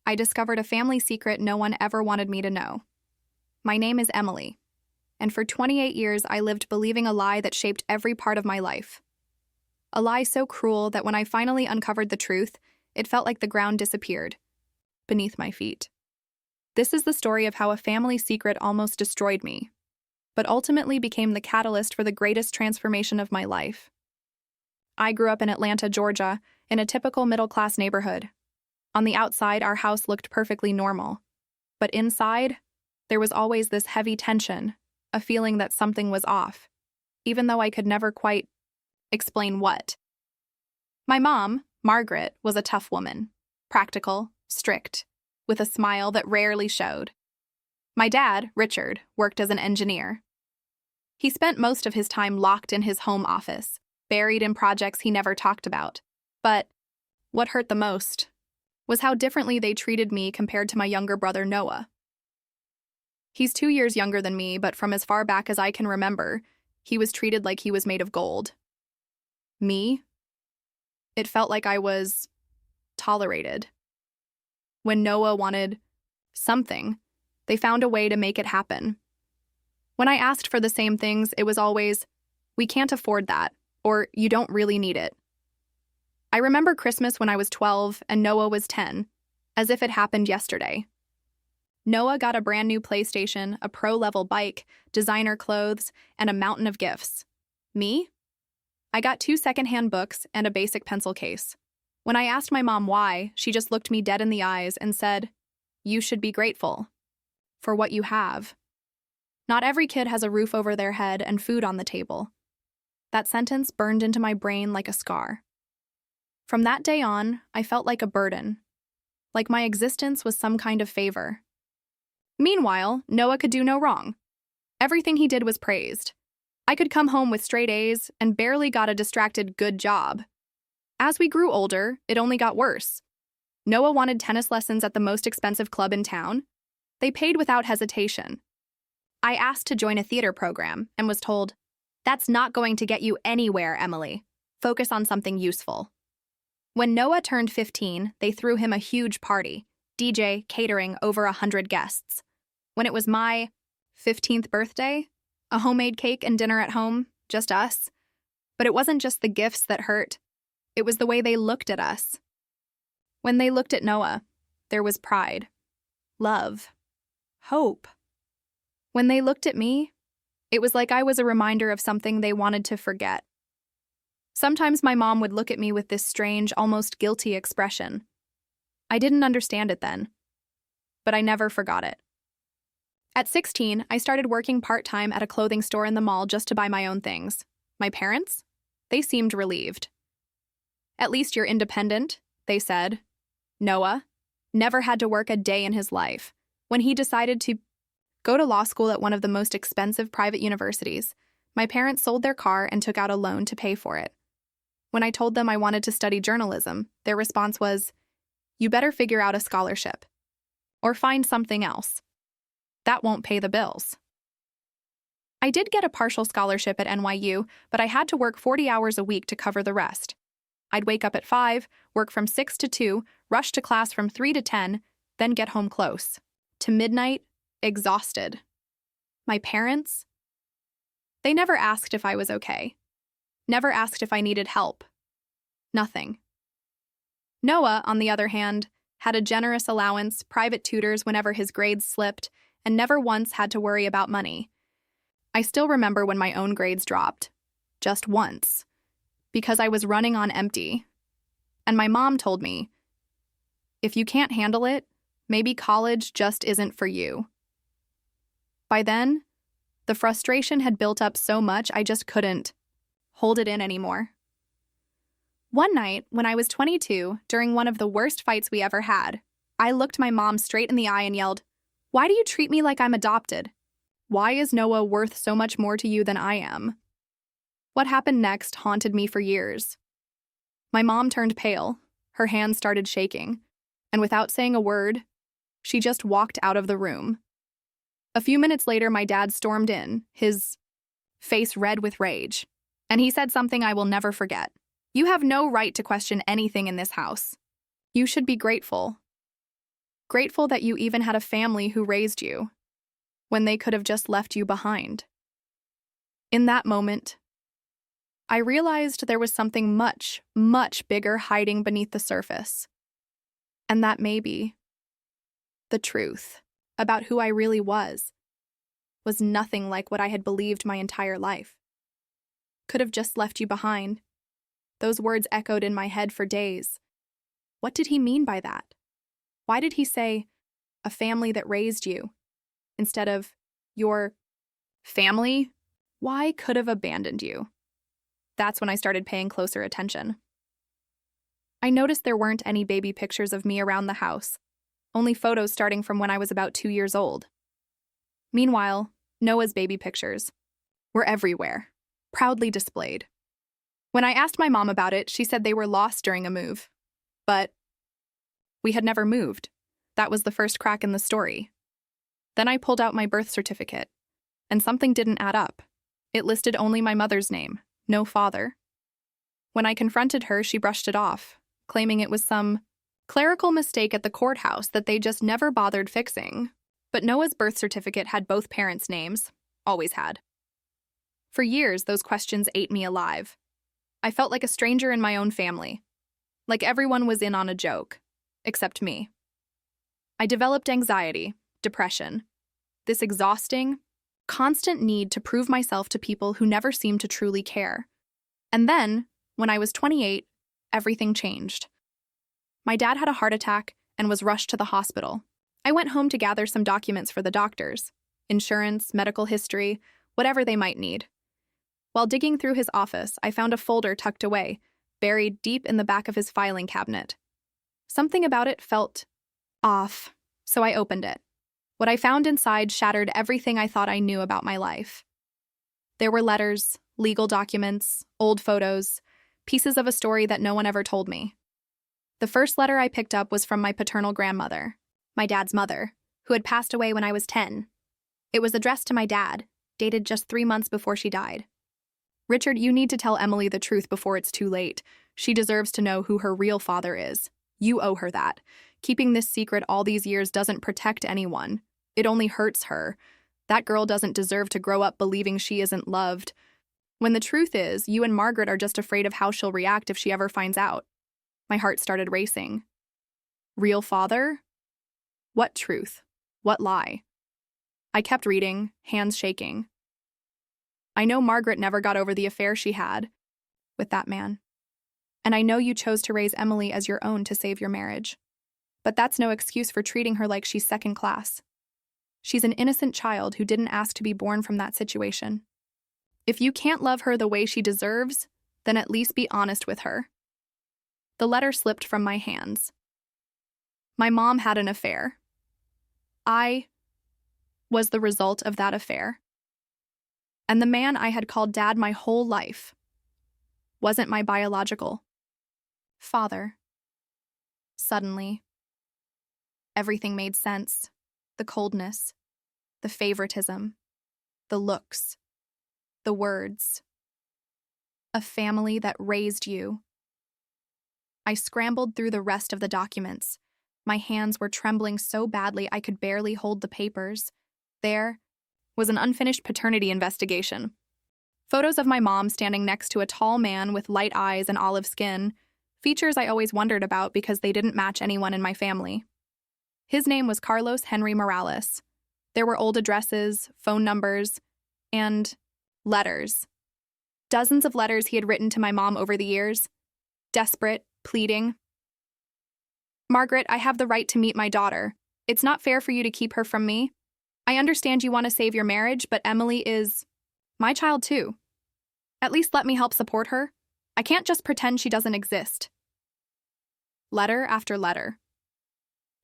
I discovered a family secret no one ever wanted me to know. My name is Emily, and for 28 years I lived believing a lie that shaped every part of my life. A lie so cruel that when I finally uncovered the truth, it felt like the ground disappeared beneath my feet. This is the story of how a family secret almost destroyed me, but ultimately became the catalyst for the greatest transformation of my life. I grew up in Atlanta, Georgia, in a typical middle-class neighborhood. On the outside, our house looked perfectly normal, but inside, there was always this heavy tension, a feeling that something was off, even though I could never quite explain what. My mom, Margaret, was a tough woman, practical, strict, with a smile that rarely showed. My dad, Richard, worked as an engineer. He spent most of his time locked in his home office, buried in projects he never talked about. But what hurt the most was how differently they treated me compared to my younger brother, Noah. He's 2 years younger than me, but from as far back as I can remember, he was treated like he was made of gold. Me? It felt like I was tolerated. When Noah wanted something, they found a way to make it happen. When I asked for the same things, it was always, "We can't afford that," or "You don't really need it." I remember Christmas when I was 12 and Noah was 10, as if it happened yesterday. Noah got a brand new PlayStation, a pro-level bike, designer clothes, and a mountain of gifts. Me? I got 2 secondhand books and a basic pencil case. When I asked my mom why, she just looked me dead in the eyes and said, "You should be grateful for what you have." Not every kid has a roof over their head and food on the table. That sentence burned into my brain like a scar. From that day on, I felt like a burden, like my existence was some kind of favor. Meanwhile, Noah could do no wrong. Everything he did was praised. I could come home with straight A's and barely got a distracted good job. As we grew older, it only got worse. Noah wanted tennis lessons at the most expensive club in town. They paid without hesitation. I asked to join a theater program and was told, "That's not going to get you anywhere, Emily. Focus on something useful." When Noah turned 15, they threw him a huge party, DJ, catering, over 100 guests. When it was my 15th birthday, a homemade cake and dinner at home, just us. But it wasn't just the gifts that hurt. It was the way they looked at us. When they looked at Noah, there was pride, love, hope. When they looked at me, it was like I was a reminder of something they wanted to forget. Sometimes my mom would look at me with this strange, almost guilty expression. I didn't understand it then, but I never forgot it. At 16, I started working part-time at a clothing store in the mall just to buy my own things. My parents? They seemed relieved. "At least you're independent," they said. Noah never had to work a day in his life. When he decided to go to law school at one of the most expensive private universities, my parents sold their car and took out a loan to pay for it. When I told them I wanted to study journalism, their response was, "You better figure out a scholarship. Or find something else. That won't pay the bills." I did get a partial scholarship at NYU, but I had to work 40 hours a week to cover the rest. I'd wake up at 5, work from 6 to 2, rush to class from 3 to 10, then get home close to midnight, exhausted. My parents? They never asked if I was okay. Never asked if I needed help. Nothing. Noah, on the other hand, had a generous allowance, private tutors whenever his grades slipped, and never once had to worry about money. I still remember when my own grades dropped. Just once. Because I was running on empty. And my mom told me, "If you can't handle it, maybe college just isn't for you." By then, the frustration had built up so much I just couldn't hold it in anymore. One night, when I was 22, during one of the worst fights we ever had, I looked my mom straight in the eye and yelled, "Why do you treat me like I'm adopted? Why is Noah worth so much more to you than I am?" What happened next haunted me for years. My mom turned pale, her hands started shaking, and without saying a word, she just walked out of the room. A few minutes later, my dad stormed in, his face red with rage, and he said something I will never forget. "You have no right to question anything in this house. You should be grateful." Grateful that you even had a family who raised you, when they could have just left you behind. In that moment, I realized there was something much, much bigger hiding beneath the surface. And that maybe the truth about who I really was nothing like what I had believed my entire life. Could have just left you behind. Those words echoed in my head for days. What did he mean by that? Why did he say, a family that raised you, instead of your family? Why could have abandoned you? That's when I started paying closer attention. I noticed there weren't any baby pictures of me around the house, only photos starting from when I was about 2 years old. Meanwhile, Noah's baby pictures were everywhere, proudly displayed. When I asked my mom about it, she said they were lost during a move. But we had never moved. That was the first crack in the story. Then I pulled out my birth certificate, and something didn't add up. It listed only my mother's name, no father. When I confronted her, she brushed it off, claiming it was some clerical mistake at the courthouse that they just never bothered fixing. But Noah's birth certificate had both parents' names, always had. For years, those questions ate me alive. I felt like a stranger in my own family, like everyone was in on a joke, except me. I developed anxiety, depression, this exhausting, constant need to prove myself to people who never seemed to truly care. And then, when I was 28, everything changed. My dad had a heart attack and was rushed to the hospital. I went home to gather some documents for the doctors, insurance, medical history, whatever they might need. While digging through his office, I found a folder tucked away, buried deep in the back of his filing cabinet. Something about it felt off, so I opened it. What I found inside shattered everything I thought I knew about my life. There were letters, legal documents, old photos, pieces of a story that no one ever told me. The first letter I picked up was from my paternal grandmother, my dad's mother, who had passed away when I was 10. It was addressed to my dad, dated just 3 months before she died. Richard, you need to tell Emily the truth before it's too late. She deserves to know who her real father is. You owe her that. Keeping this secret all these years doesn't protect anyone. It only hurts her. That girl doesn't deserve to grow up believing she isn't loved. When the truth is, you and Margaret are just afraid of how she'll react if she ever finds out. My heart started racing. Real father? What truth? What lie? I kept reading, hands shaking. I know Margaret never got over the affair she had with that man. And I know you chose to raise Emily as your own to save your marriage. But that's no excuse for treating her like she's second class. She's an innocent child who didn't ask to be born from that situation. If you can't love her the way she deserves, then at least be honest with her. The letter slipped from my hands. My mom had an affair. I was the result of that affair. And the man I had called Dad my whole life wasn't my biological father. Suddenly, everything made sense. The coldness, the favoritism, the looks, the words. A family that raised you. I scrambled through the rest of the documents. My hands were trembling so badly I could barely hold the papers. There was an unfinished paternity investigation. Photos of my mom standing next to a tall man with light eyes and olive skin, features I always wondered about because they didn't match anyone in my family. His name was Carlos Henry Morales. There were old addresses, phone numbers, and letters. Dozens of letters he had written to my mom over the years. Desperate, pleading. Margaret, I have the right to meet my daughter. It's not fair for you to keep her from me. I understand you want to save your marriage, but Emily is my child too. At least let me help support her. I can't just pretend she doesn't exist. Letter after letter.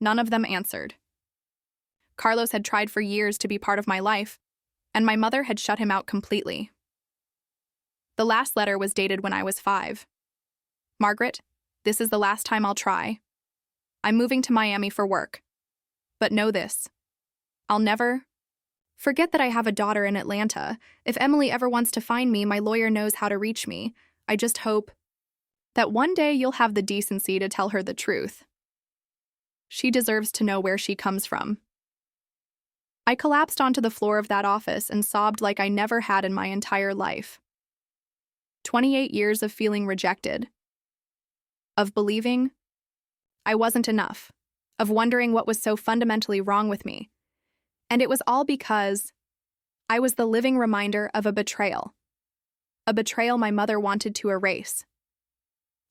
None of them answered. Carlos had tried for years to be part of my life, and my mother had shut him out completely. The last letter was dated when I was 5. Margaret, this is the last time I'll try. I'm moving to Miami for work. But know this. I'll never forget that I have a daughter in Atlanta. If Emily ever wants to find me, my lawyer knows how to reach me. I just hope that one day you'll have the decency to tell her the truth. She deserves to know where she comes from. I collapsed onto the floor of that office and sobbed like I never had in my entire life. 28 years of feeling rejected, of believing I wasn't enough, of wondering what was so fundamentally wrong with me. And it was all because I was the living reminder of a betrayal my mother wanted to erase,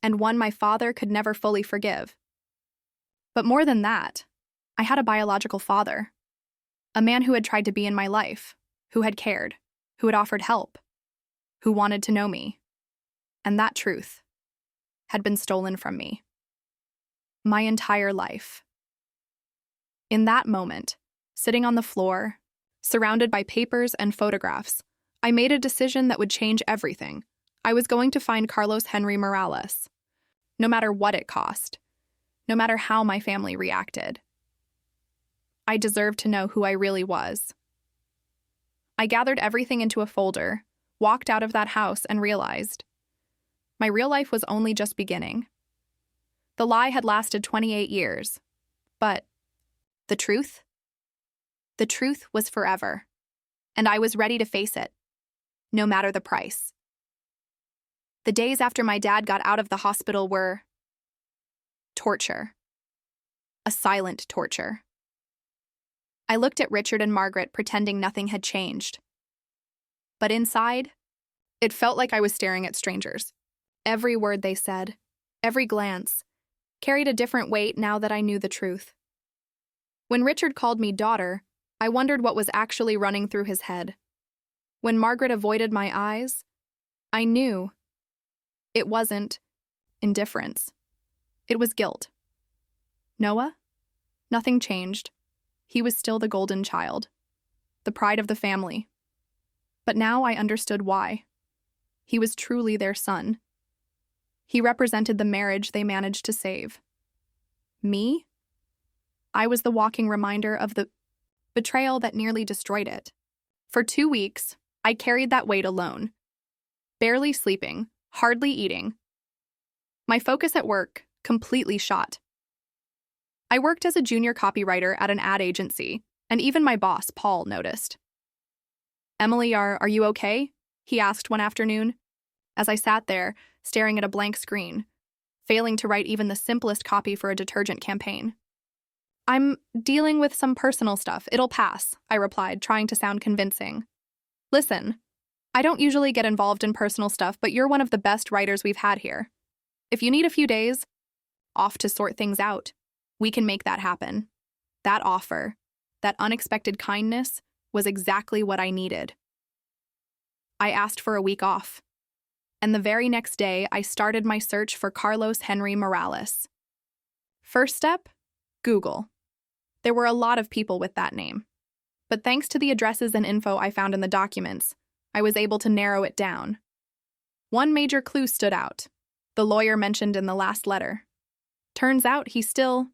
and one my father could never fully forgive. But more than that, I had a biological father, a man who had tried to be in my life, who had cared, who had offered help, who wanted to know me. And that truth had been stolen from me. My entire life. In that moment, sitting on the floor, surrounded by papers and photographs, I made a decision that would change everything. I was going to find Carlos Henry Morales, no matter what it cost, no matter how my family reacted. I deserved to know who I really was. I gathered everything into a folder, walked out of that house, and realized my real life was only just beginning. The lie had lasted 28 years, but the truth? The truth was forever, and I was ready to face it, no matter the price. The days after my dad got out of the hospital were torture. A silent torture. I looked at Richard and Margaret pretending nothing had changed. But inside, it felt like I was staring at strangers. Every word they said, every glance, carried a different weight now that I knew the truth. When Richard called me daughter, I wondered what was actually running through his head. When Margaret avoided my eyes, I knew it wasn't indifference. It was guilt. Noah? Nothing changed. He was still the golden child, the pride of the family. But now I understood why. He was truly their son. He represented the marriage they managed to save. Me? I was the walking reminder of the betrayal that nearly destroyed it. For 2 weeks, I carried that weight alone, barely sleeping, hardly eating. My focus at work completely shot. I worked as a junior copywriter at an ad agency, and even my boss, Paul, noticed. "Emily, are you okay?" he asked one afternoon, as I sat there, staring at a blank screen, failing to write even the simplest copy for a detergent campaign. "I'm dealing with some personal stuff. It'll pass," I replied, trying to sound convincing. "Listen, I don't usually get involved in personal stuff, but you're one of the best writers we've had here. If you need a few days off to sort things out, we can make that happen." That offer, that unexpected kindness, was exactly what I needed. I asked for a week off, and the very next day I started my search for Carlos Henry Morales. First step? Google. There were a lot of people with that name. But thanks to the addresses and info I found in the documents, I was able to narrow it down. One major clue stood out: the lawyer mentioned in the last letter. Turns out he still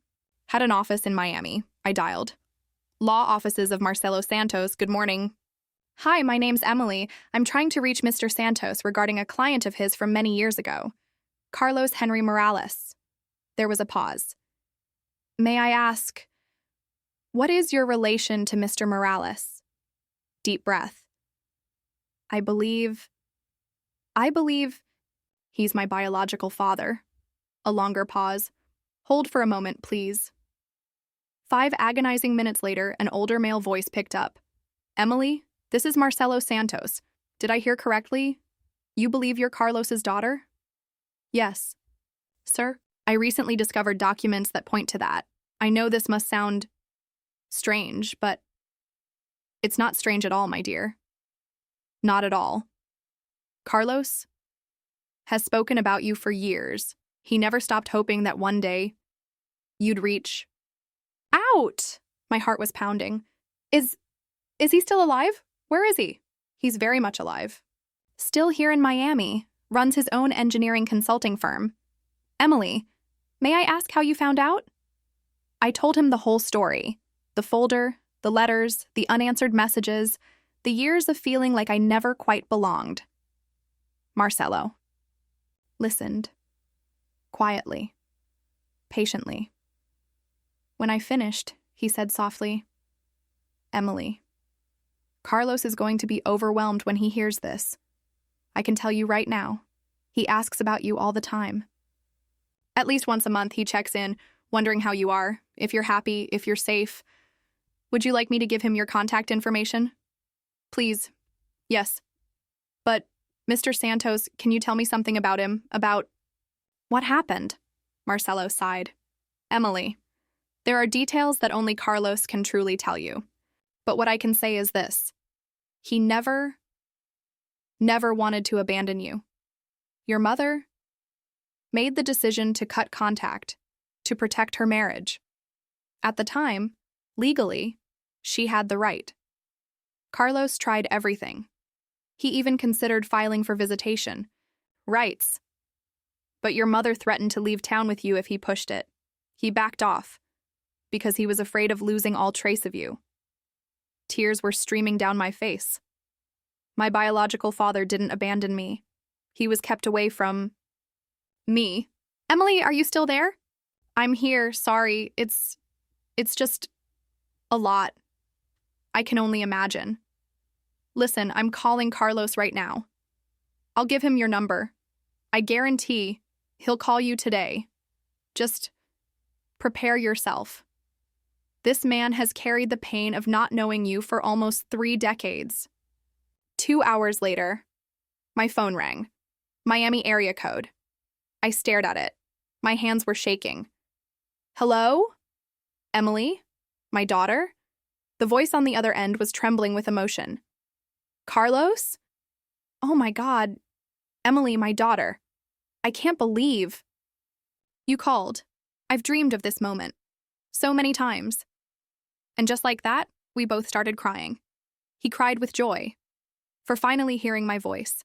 had an office in Miami. I dialed. "Law offices of Marcelo Santos, good morning." "Hi, my name's Emily. I'm trying to reach Mr. Santos regarding a client of his from many years ago. Carlos Henry Morales." There was a pause. "May I ask, what is your relation to Mr. Morales?" Deep breath. I believe he's my biological father." A longer pause. "Hold for a moment, please." 5 agonizing minutes later, an older male voice picked up. "Emily, this is Marcelo Santos. Did I hear correctly? You believe you're Carlos's daughter?" "Yes, sir. I recently discovered documents that point to that. I know this must sound strange, but it's not strange at all, my dear. Not at all. Carlos has spoken about you for years. He never stopped hoping that one day you'd reach out." My heart was pounding. Is he still alive? Where is he?" "He's very much alive. Still here in Miami, runs his own engineering consulting firm." "Emily, may I ask how you found out?" I told him the whole story. The folder, the letters, the unanswered messages, the years of feeling like I never quite belonged. Marcelo listened, quietly, patiently. When I finished, he said softly, "Emily, Carlos is going to be overwhelmed when he hears this. I can tell you right now. He asks about you all the time. At least once a month he checks in, wondering how you are, if you're happy, if you're safe. Would you like me to give him your contact information?" "Please. Yes. But, Mr. Santos, can you tell me something about him? About—" "What happened?" Marcelo sighed. "Emily, there are details that only Carlos can truly tell you. But what I can say is this. He never wanted to abandon you. Your mother made the decision to cut contact to protect her marriage. At the time, legally, she had the right. Carlos tried everything. He even considered filing for visitation. Rights. But your mother threatened to leave town with you if he pushed it. He backed off because he was afraid of losing all trace of you." Tears were streaming down my face. My biological father didn't abandon me. He was kept away from me. "Emily, are you still there?" "I'm here, sorry. It's just a lot. I can only imagine. Listen, I'm calling Carlos right now. I'll give him your number. I guarantee he'll call you today. Just prepare yourself. This man has carried the pain of not knowing you for almost 3 decades. 2 hours later, my phone rang. Miami area code. I stared at it. My hands were shaking. "Hello? Emily? My daughter?" The voice on the other end was trembling with emotion. "Carlos? Oh my God. Emily, my daughter. I can't believe." "You called. I've dreamed of this moment. So many times." And just like that, we both started crying. He cried with joy, for finally hearing my voice.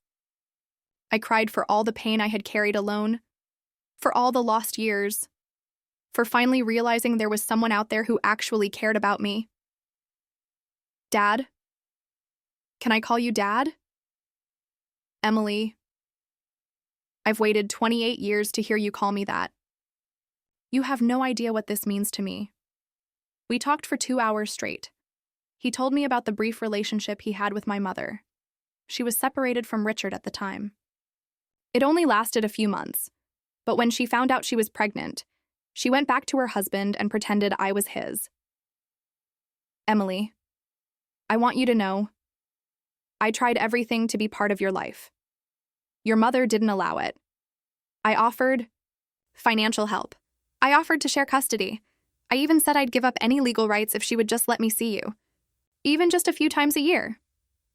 I cried for all the pain I had carried alone, for all the lost years, for finally realizing there was someone out there who actually cared about me. "Dad? Can I call you Dad? Emily, I've waited 28 years to hear you call me that. You have no idea what this means to me." We talked for 2 hours straight. He told me about the brief relationship he had with my mother. She was separated from Richard at the time. It only lasted a few months, but when she found out she was pregnant, she went back to her husband and pretended I was his. "Emily, I want you to know, I tried everything to be part of your life. Your mother didn't allow it. I offered financial help. I offered to share custody. I even said I'd give up any legal rights if she would just let me see you. Even just a few times a year.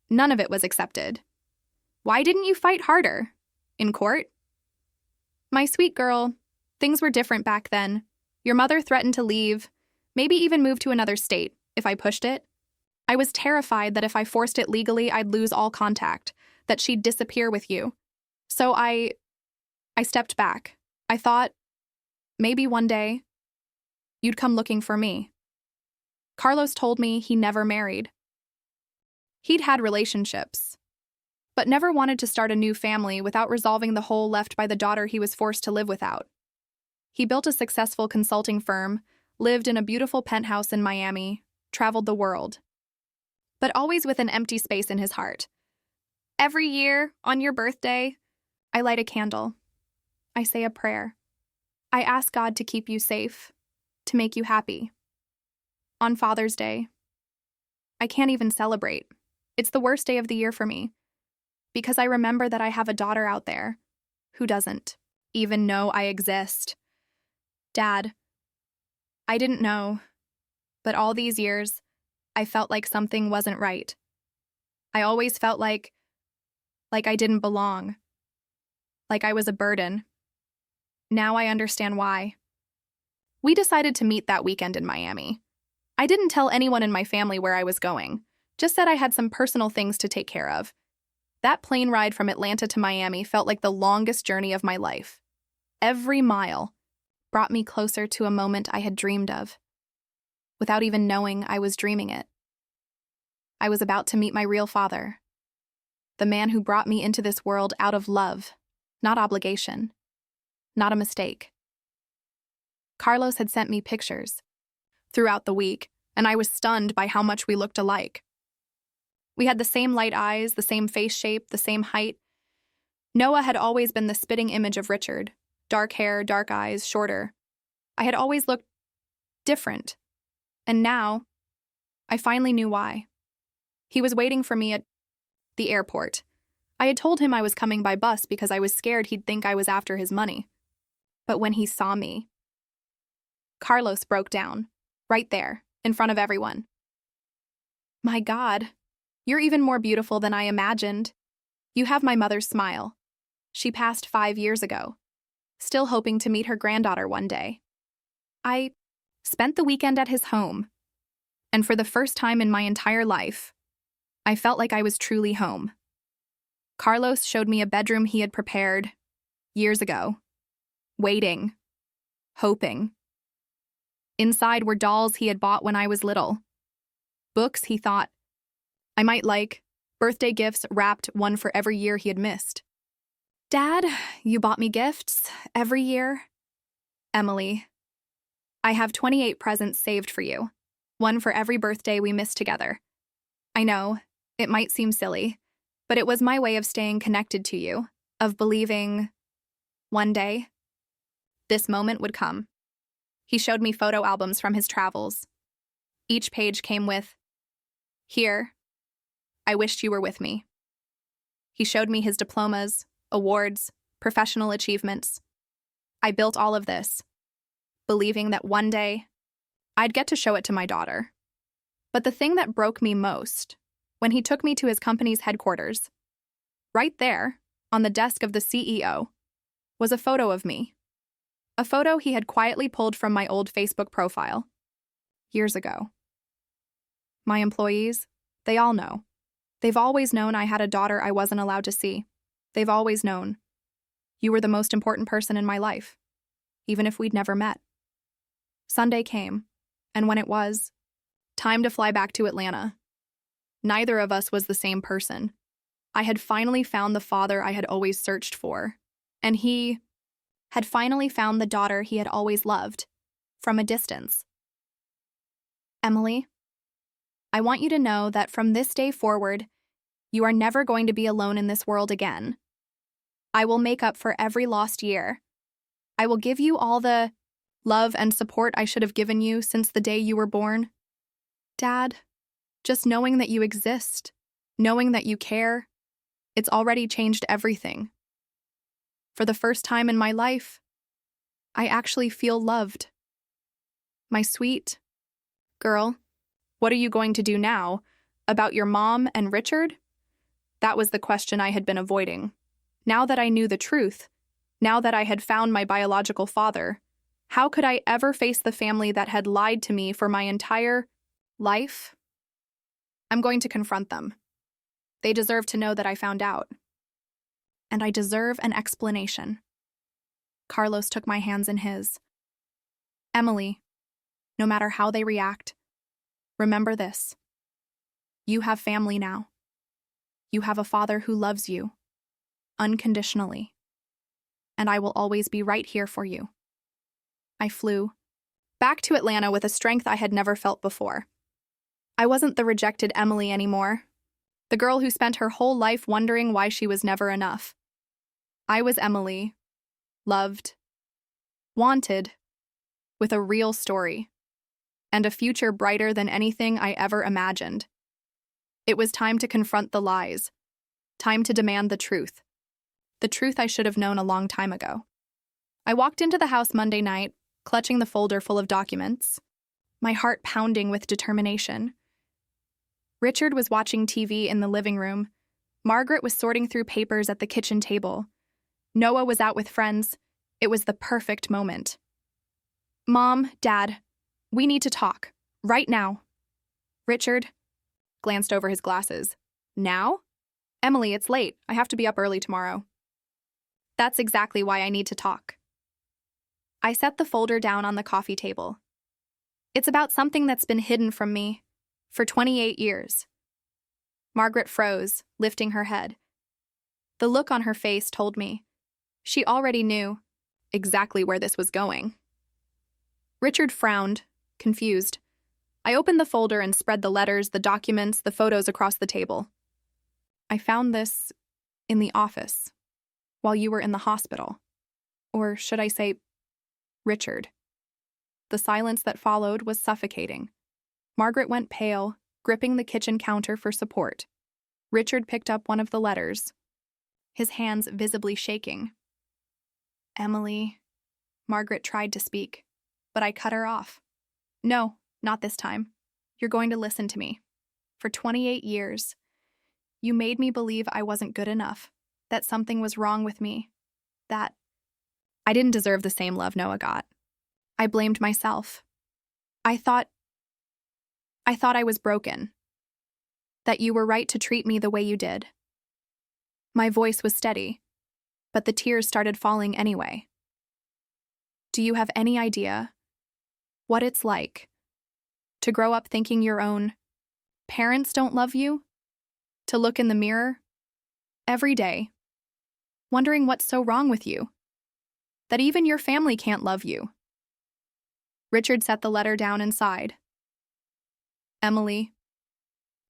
None of it was accepted. Why didn't you fight harder? In court? My sweet girl, things were different back then. Your mother threatened to leave, maybe even move to another state, if I pushed it. I was terrified that if I forced it legally, I'd lose all contact, that she'd disappear with you. So I stepped back. I thought, maybe one day, you'd come looking for me. Carlos told me he never married. He'd had relationships, but never wanted to start a new family without resolving the hole left by the daughter he was forced to live without. He built a successful consulting firm, lived in a beautiful penthouse in Miami, traveled the world, but always with an empty space in his heart. Every year, on your birthday, I light a candle. I say a prayer. I ask God to keep you safe, to make you happy. On Father's Day, I can't even celebrate. It's the worst day of the year for me, because I remember that I have a daughter out there who doesn't even know I exist. Dad, I didn't know, but all these years, I felt like something wasn't right. I always felt like I didn't belong, like I was a burden. Now I understand why. We decided to meet that weekend in Miami. I didn't tell anyone in my family where I was going, just said I had some personal things to take care of. That plane ride from Atlanta to Miami felt like the longest journey of my life. Every mile brought me closer to a moment I had dreamed of, without even knowing I was dreaming it. I was about to meet my real father, the man who brought me into this world out of love, not obligation, not a mistake. Carlos had sent me pictures. throughout the week, and I was stunned by how much we looked alike. We had the same light eyes, the same face shape, the same height. Noah had always been the spitting image of Richard. Dark hair, dark eyes, shorter. I had always looked different. And now, I finally knew why. He was waiting for me at the airport. I had told him I was coming by bus because I was scared he'd think I was after his money. But when he saw me, Carlos broke down, right there, in front of everyone. My God, you're even more beautiful than I imagined. You have my mother's smile. She passed 5 years ago, still hoping to meet her granddaughter one day. I spent the weekend at his home, and for the first time in my entire life, I felt like I was truly home. Carlos showed me a bedroom he had prepared years ago, waiting, hoping. Inside were dolls he had bought when I was little, books he thought I might like, birthday gifts wrapped one for every year he had missed. Dad, you bought me gifts every year? Emily, I have 28 presents saved for you, one for every birthday we missed together. I know, it might seem silly, but it was my way of staying connected to you, of believing one day this moment would come. He showed me photo albums from his travels. Each page came with, "Here, I wished you were with me." He showed me his diplomas, awards, professional achievements. I built all of this, believing that one day I'd get to show it to my daughter. But the thing that broke me most, when he took me to his company's headquarters, right there, on the desk of the CEO, was a photo of me. A photo he had quietly pulled from my old Facebook profile, years ago. My employees, they all know. They've always known I had a daughter I wasn't allowed to see. They've always known. You were the most important person in my life, even if we'd never met. Sunday came, and when it was time to fly back to Atlanta, neither of us was the same person. I had finally found the father I had always searched for, and he had finally found the daughter he had always loved, from a distance. Emily, I want you to know that from this day forward, you are never going to be alone in this world again. I will make up for every lost year. I will give you all the love and support I should have given you since the day you were born. Dad, just knowing that you exist, knowing that you care, it's already changed everything. For the first time in my life, I actually feel loved. My sweet girl, what are you going to do now? About your mom and Richard? That was the question I had been avoiding. Now that I knew the truth, now that I had found my biological father, how could I ever face the family that had lied to me for my entire life? I'm going to confront them. They deserve to know that I found out. And I deserve an explanation. Carlos took my hands in his. Emily, no matter how they react, remember this. You have family now. You have a father who loves you, unconditionally. And I will always be right here for you. I flew back to Atlanta with a strength I had never felt before. I wasn't the rejected Emily anymore, the girl who spent her whole life wondering why she was never enough. I was Emily, loved, wanted, with a real story, and a future brighter than anything I ever imagined. It was time to confront the lies, time to demand the truth I should have known a long time ago. I walked into the house Monday night, clutching the folder full of documents, my heart pounding with determination. Richard was watching TV in the living room. Margaret was sorting through papers at the kitchen table. Noah was out with friends. It was the perfect moment. Mom, Dad, we need to talk. Right now. Richard glanced over his glasses. Now? Emily, it's late. I have to be up early tomorrow. That's exactly why I need to talk. I set the folder down on the coffee table. It's about something that's been hidden from me for 28 years. Margaret froze, lifting her head. The look on her face told me she already knew exactly where this was going. Richard frowned, confused. I opened the folder and spread the letters, the documents, the photos across the table. I found this in the office, while you were in the hospital. Or should I say, Richard. The silence that followed was suffocating. Margaret went pale, gripping the kitchen counter for support. Richard picked up one of the letters, his hands visibly shaking. Emily, Margaret tried to speak, but I cut her off. No, not this time. You're going to listen to me. For 28 years, you made me believe I wasn't good enough, that something was wrong with me, that I didn't deserve the same love Noah got. I blamed myself. I thought I was broken, that you were right to treat me the way you did. My voice was steady, but the tears started falling anyway. Do you have any idea what it's like to grow up thinking your own parents don't love you? To look in the mirror every day, wondering what's so wrong with you, that even your family can't love you. Richard set the letter down and sighed. Emily,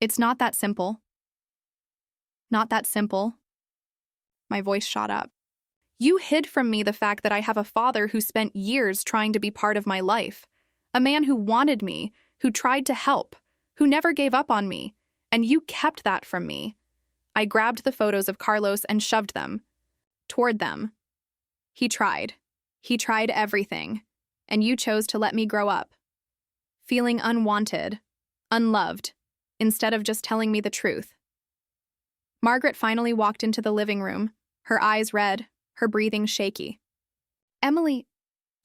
it's not that simple. Not that simple. My voice shot up. You hid from me the fact that I have a father who spent years trying to be part of my life, a man who wanted me, who tried to help, who never gave up on me, and you kept that from me. I grabbed the photos of Carlos and shoved them toward them. He tried everything, and you chose to let me grow up, feeling unwanted, unloved, instead of just telling me the truth. Margaret finally walked into the living room, her eyes red, her breathing shaky. Emily,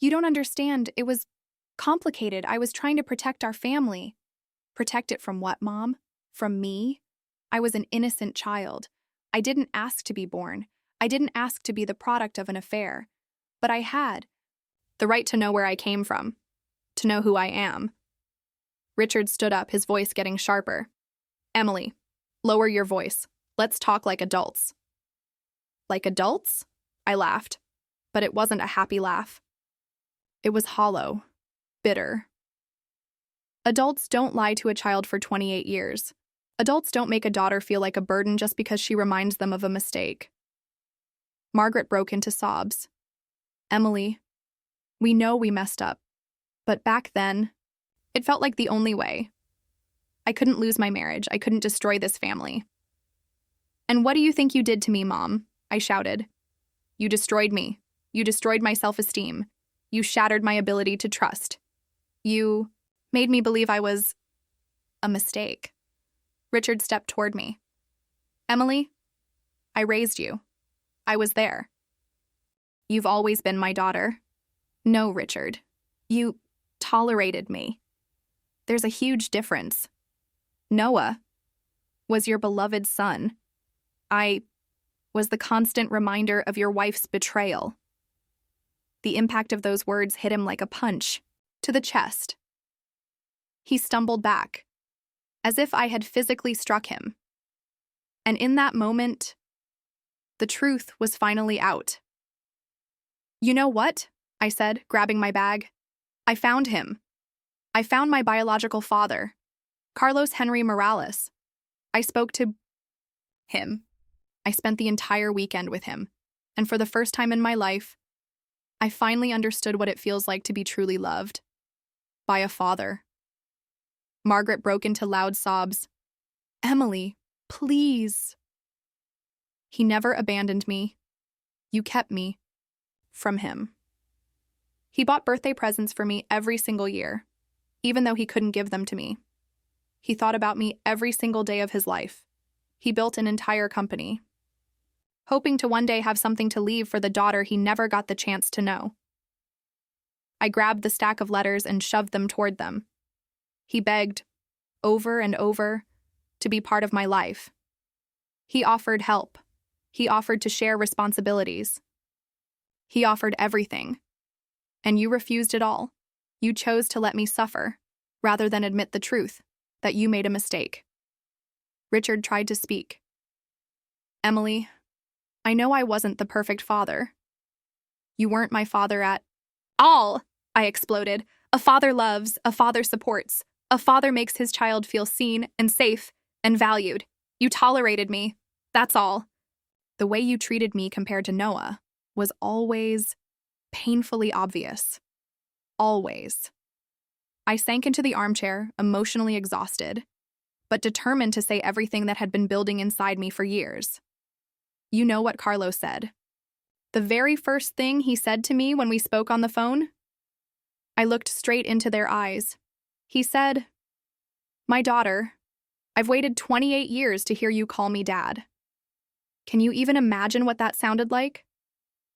you don't understand. It was complicated. I was trying to protect our family. Protect it from what, Mom? From me? I was an innocent child. I didn't ask to be born. I didn't ask to be the product of an affair. But I had the right to know where I came from, to know who I am. Richard stood up, his voice getting sharper. Emily, lower your voice. Let's talk like adults. Like adults? I laughed, but it wasn't a happy laugh. It was hollow, bitter. Adults don't lie to a child for 28 years. Adults don't make a daughter feel like a burden just because she reminds them of a mistake. Margaret broke into sobs. Emily, we know we messed up, but back then, it felt like the only way. I couldn't lose my marriage. I couldn't destroy this family. And what do you think you did to me, Mom? I shouted. You destroyed me. You destroyed my self-esteem. You shattered my ability to trust. You made me believe I was a mistake. Richard stepped toward me. Emily, I raised you. I was there. You've always been my daughter. No, Richard. You tolerated me. There's a huge difference. Noah was your beloved son. I was the constant reminder of your wife's betrayal. The impact of those words hit him like a punch to the chest. He stumbled back, as if I had physically struck him. And in that moment, the truth was finally out. You know what? I said, grabbing my bag. I found him. I found my biological father, Carlos Henry Morales. I spoke to him. I spent the entire weekend with him, and for the first time in my life, I finally understood what it feels like to be truly loved by a father. Margaret broke into loud sobs. Emily, please. He never abandoned me. You kept me from him. He bought birthday presents for me every single year, even though he couldn't give them to me. He thought about me every single day of his life. He built an entire company, hoping to one day have something to leave for the daughter he never got the chance to know. I grabbed the stack of letters and shoved them toward them. He begged, over and over, to be part of my life. He offered help. He offered to share responsibilities. He offered everything. And you refused it all. You chose to let me suffer, rather than admit the truth, that you made a mistake. Richard tried to speak. Emily, I know I wasn't the perfect father. You weren't my father at all, I exploded, A father loves, a father supports, a father makes his child feel seen and safe and valued. You tolerated me. That's all. The way you treated me compared to Noah was always painfully obvious. Always. I sank into the armchair, emotionally exhausted, but determined to say everything that had been building inside me for years. You know what Carlos said. The very first thing he said to me when we spoke on the phone? I looked straight into their eyes. He said, "My daughter, I've waited 28 years to hear you call me Dad." Can you even imagine what that sounded like?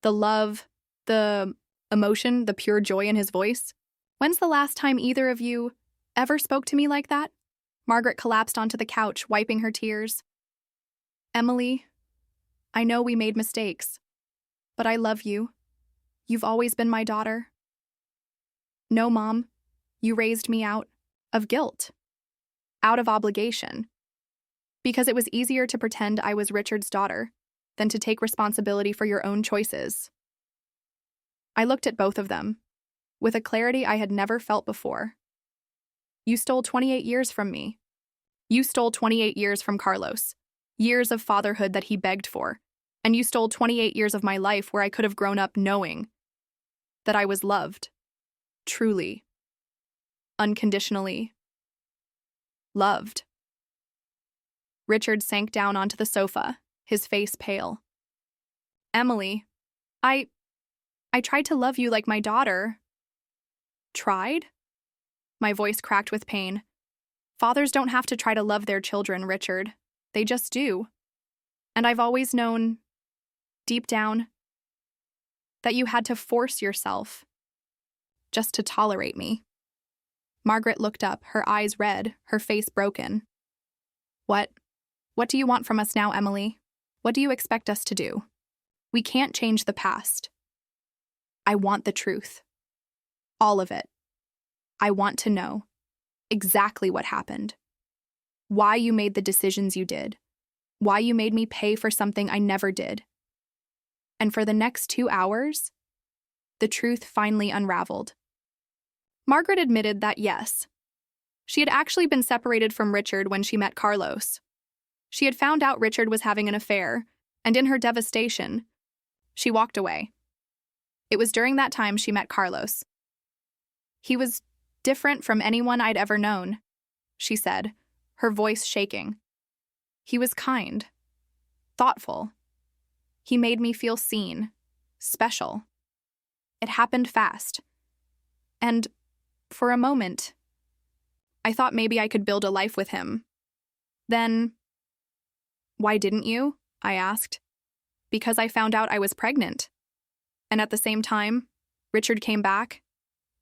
The love, the emotion, the pure joy in his voice? When's the last time either of you ever spoke to me like that? Margaret collapsed onto the couch, wiping her tears. Emily, I know we made mistakes, but I love you. You've always been my daughter. No, Mom, you raised me out of guilt, out of obligation, because it was easier to pretend I was Richard's daughter than to take responsibility for your own choices. I looked at both of them, with a clarity I had never felt before. You stole 28 years from me. You stole 28 years from Carlos, years of fatherhood that he begged for, and you stole 28 years of my life where I could have grown up knowing that I was loved, truly, unconditionally loved. Richard sank down onto the sofa, his face pale. Emily, I tried to love you like my daughter. Tried? My voice cracked with pain. Fathers don't have to try to love their children, Richard. They just do. And I've always known, deep down, that you had to force yourself just to tolerate me. Margaret looked up, her eyes red, her face broken. What do you want from us now, Emily? What do you expect us to do? We can't change the past. I want the truth. All of it. I want to know exactly what happened. Why you made the decisions you did. Why you made me pay for something I never did. And for the next 2 hours, the truth finally unraveled. Margaret admitted that yes, she had actually been separated from Richard when she met Carlos. She had found out Richard was having an affair, and in her devastation, she walked away. It was during that time she met Carlos. He was different from anyone I'd ever known, she said, her voice shaking. He was kind, thoughtful. He made me feel seen, special. It happened fast. And for a moment, I thought maybe I could build a life with him. Then, why didn't you? I asked. Because I found out I was pregnant. And at the same time, Richard came back,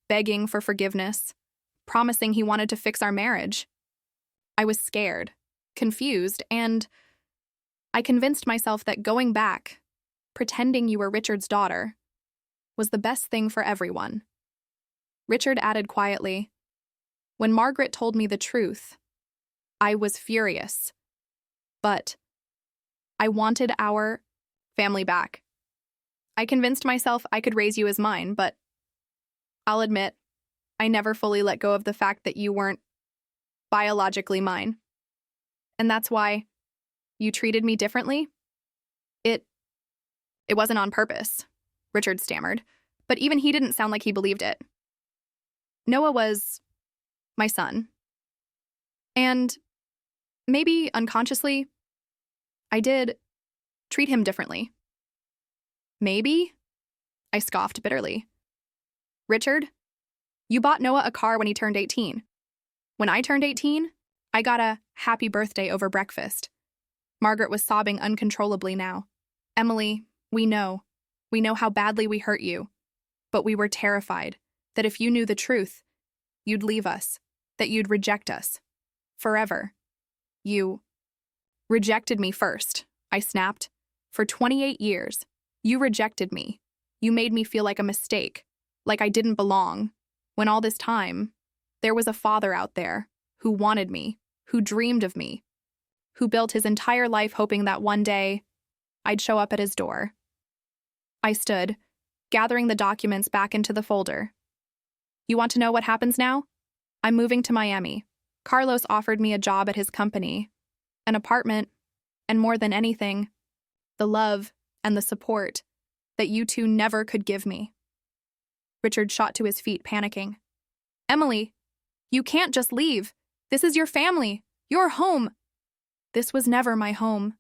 begging for forgiveness, promising he wanted to fix our marriage. I was scared, confused, and I convinced myself that going back, pretending you were Richard's daughter, was the best thing for everyone. Richard added quietly, "When Margaret told me the truth, I was furious. But I wanted our family back. I convinced myself I could raise you as mine, but I'll admit, I never fully let go of the fact that you weren't biologically mine. And that's why you treated me differently? It wasn't on purpose," Richard stammered, but even he didn't sound like he believed it. Noah was my son. And maybe unconsciously, I did treat him differently. Maybe? I scoffed bitterly. Richard, you bought Noah a car when he turned 18. When I turned 18, I got a happy birthday over breakfast. Margaret was sobbing uncontrollably now. Emily, we know how badly we hurt you. But we were terrified that if you knew the truth, you'd leave us, that you'd reject us. Forever. You rejected me first, I snapped. For 28 years, you rejected me. You made me feel like a mistake, like I didn't belong, when all this time, there was a father out there who wanted me, who dreamed of me, who built his entire life hoping that one day I'd show up at his door. I stood, gathering the documents back into the folder. You want to know what happens now? I'm moving to Miami. Carlos offered me a job at his company, an apartment, and more than anything, the love and the support that you two never could give me. Richard shot to his feet, panicking. Emily, you can't just leave. This is your family, your home. This was never my home.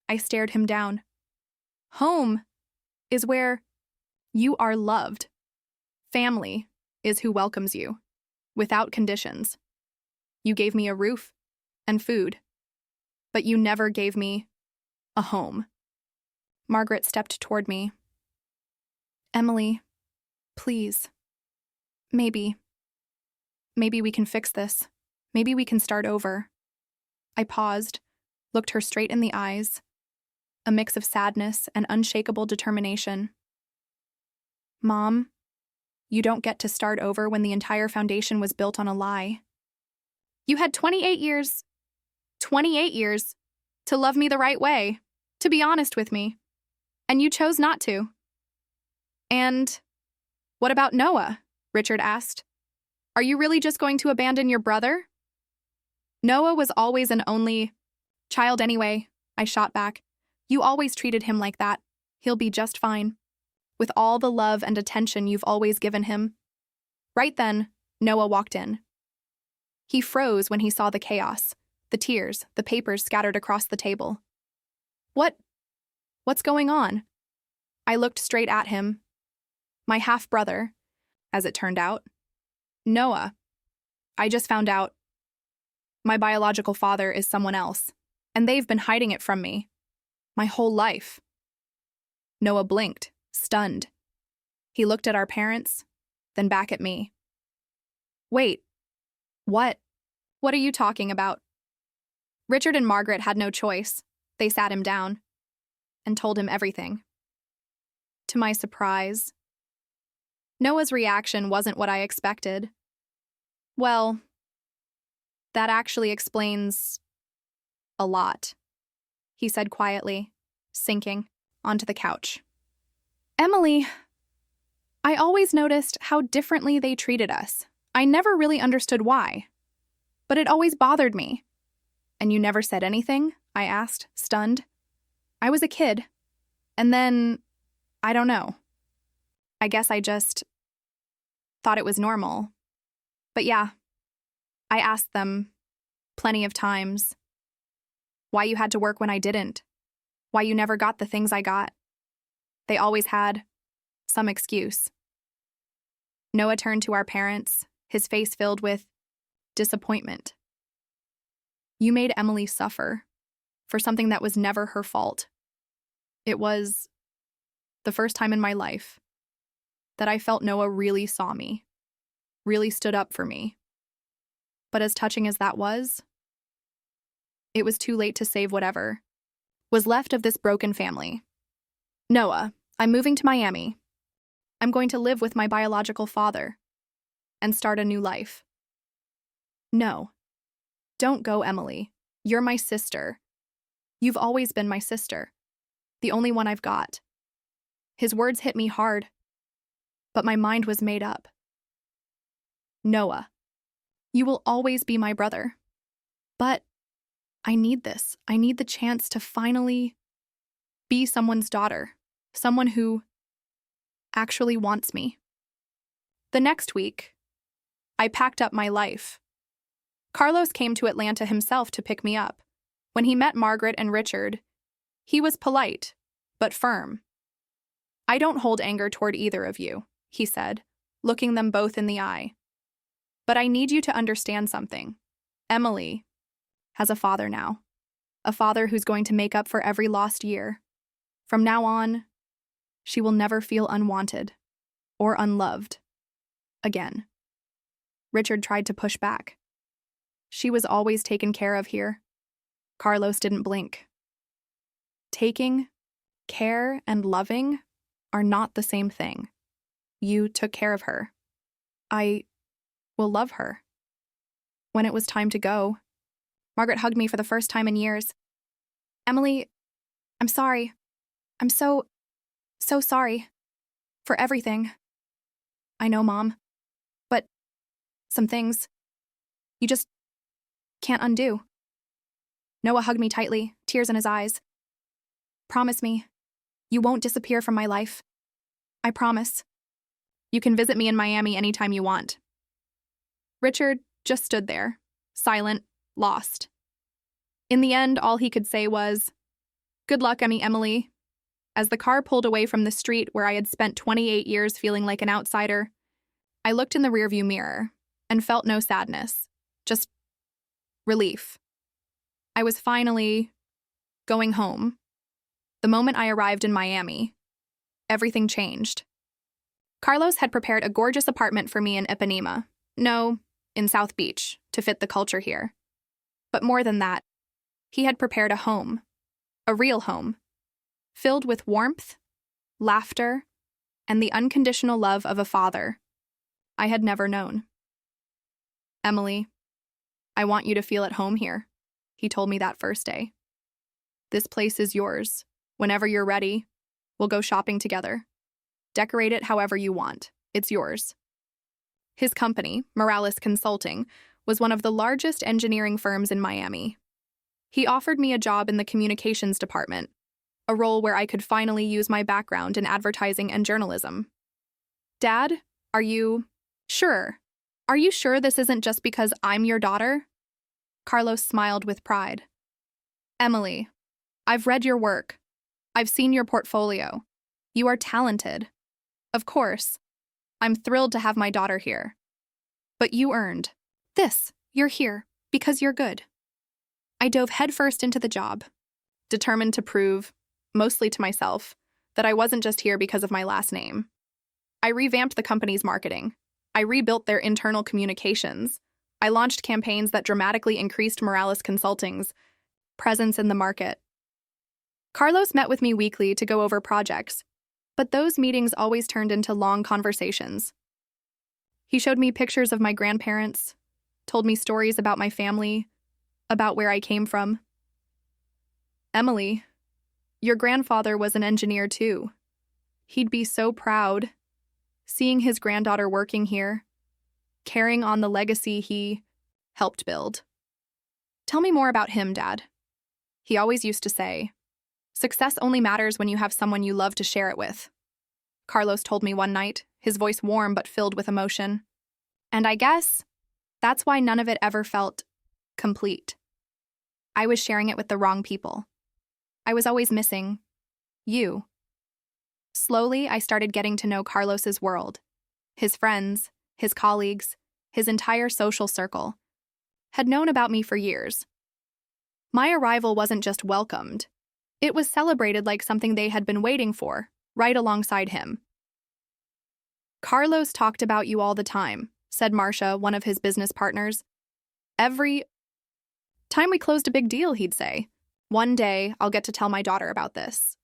I stared him down. Home is where you are loved. Family is who welcomes you, without conditions. You gave me a roof and food, but you never gave me a home. Margaret stepped toward me. Emily, please. Maybe we can fix this. Maybe we can start over. I paused, looked her straight in the eyes, a mix of sadness and unshakable determination. Mom, you don't get to start over when the entire foundation was built on a lie. You had 28 years to love me the right way, to be honest with me, and you chose not to. And what about Noah? Richard asked. Are you really just going to abandon your brother? Noah was always an only child anyway, I shot back. You always treated him like that. He'll be just fine. With all the love and attention you've always given him. Right then, Noah walked in. He froze when he saw the chaos, the tears, the papers scattered across the table. What's going on? I looked straight at him. My half-brother, as it turned out. Noah. I just found out. My biological father is someone else, and they've been hiding it from me. My whole life. Noah blinked, stunned. He looked at our parents, then back at me. Wait, what? What are you talking about? Richard and Margaret had no choice. They sat him down and told him everything. To my surprise, Noah's reaction wasn't what I expected. Well, that actually explains a lot, he said quietly, sinking onto the couch. Emily, I always noticed how differently they treated us. I never really understood why, but it always bothered me. And you never said anything? I asked, stunned. I was a kid, and then, I don't know. I guess I just thought it was normal. But yeah, I asked them plenty of times why you had to work when I didn't, why you never got the things I got. They always had some excuse. Noah turned to our parents, his face filled with disappointment. You made Emily suffer for something that was never her fault. It was the first time in my life that I felt Noah really saw me, really stood up for me. But as touching as that was, it was too late to save whatever was left of this broken family. Noah, I'm moving to Miami. I'm going to live with my biological father and start a new life. No, don't go, Emily. You're my sister. You've always been my sister, the only one I've got. His words hit me hard, but my mind was made up. Noah, you will always be my brother. But I need this. I need the chance to finally be someone's daughter, someone who actually wants me. The next week, I packed up my life. Carlos came to Atlanta himself to pick me up. When he met Margaret and Richard, he was polite, but firm. I don't hold anger toward either of you, he said, looking them both in the eye. But I need you to understand something. Emily has a father now. A father who's going to make up for every lost year. From now on, she will never feel unwanted or unloved again. Richard tried to push back. She was always taken care of here. Carlos didn't blink. Taking care and loving are not the same thing. You took care of her. I will love her. When it was time to go, Margaret hugged me for the first time in years. Emily, I'm sorry. I'm so sorry for everything. I know, Mom. Some things you just can't undo. Noah hugged me tightly, tears in his eyes. Promise me, you won't disappear from my life. I promise. You can visit me in Miami anytime you want. Richard just stood there, silent, lost. In the end, all he could say was, "Good luck, Emily." As the car pulled away from the street where I had spent 28 years feeling like an outsider, I looked in the rearview mirror and felt no sadness, just relief. I was finally going home. The moment I arrived in Miami, everything changed. Carlos had prepared a gorgeous apartment for me in Ipanema. No, in South Beach, to fit the culture here. But more than that, he had prepared a home, a real home, filled with warmth, laughter, and the unconditional love of a father I had never known. Emily, I want you to feel at home here, he told me that first day. This place is yours. Whenever you're ready, we'll go shopping together. Decorate it however you want. It's yours. His company, Morales Consulting, was one of the largest engineering firms in Miami. He offered me a job in the communications department, a role where I could finally use my background in advertising and journalism. Dad, are you sure? Are you sure this isn't just because I'm your daughter? Carlos smiled with pride. Emily, I've read your work. I've seen your portfolio. You are talented. Of course, I'm thrilled to have my daughter here. But you earned this. You're here because you're good. I dove headfirst into the job, determined to prove, mostly to myself, that I wasn't just here because of my last name. I revamped the company's marketing. I rebuilt their internal communications. I launched campaigns that dramatically increased Morales Consulting's presence in the market. Carlos met with me weekly to go over projects, but those meetings always turned into long conversations. He showed me pictures of my grandparents, told me stories about my family, about where I came from. Emily, your grandfather was an engineer too. He'd be so proud, seeing his granddaughter working here, carrying on the legacy he helped build. Tell me more about him, Dad. He always used to say, success only matters when you have someone you love to share it with. Carlos told me one night, his voice warm but filled with emotion. And I guess that's why none of it ever felt complete. I was sharing it with the wrong people. I was always missing you. Slowly, I started getting to know Carlos's world. His friends, his colleagues, his entire social circle had known about me for years. My arrival wasn't just welcomed. It was celebrated like something they had been waiting for, right alongside him. Carlos talked about you all the time, said Marcia, one of his business partners. Every time we closed a big deal, he'd say, one day I'll get to tell my daughter about this.